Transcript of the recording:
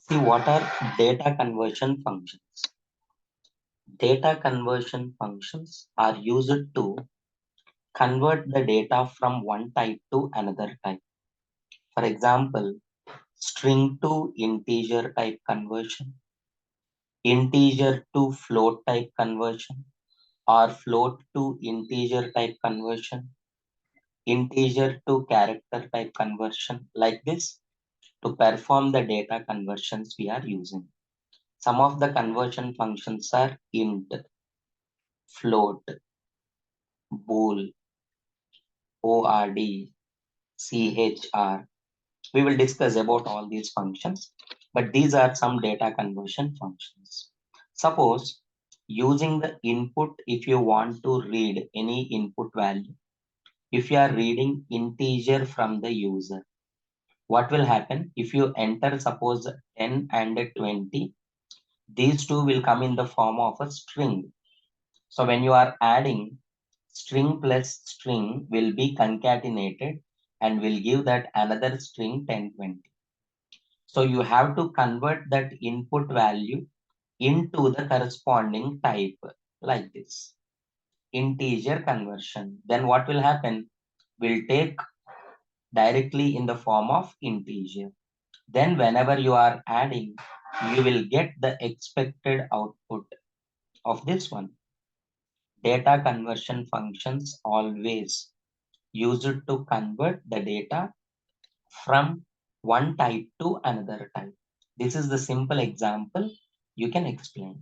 See, what are data conversion functions? Data conversion functions are used to convert the data from one type to another type. For example, string to integer type conversion, integer to float type conversion, or float to integer type conversion, integer to character type conversion. Like this, to perform the data conversions we are using. Some of the conversion functions are int, float, bool, ord, chr. We will discuss about all these functions, but these are some data conversion functions. Suppose using the input, if you want to read any input value, if you are reading integer from the user, what will happen? If you enter suppose 10 and 20, these two will come in the form of a string. So when you are adding, string plus string will be concatenated and will give that another string 1020. So you have to convert that input value into the corresponding type like this. Integer conversion. Then what will happen? Will take directly in the form of integer. Then whenever you are adding, you will get the expected output of this one. Data conversion functions always used to convert the data from one type to another type. This is the simple example you can explain.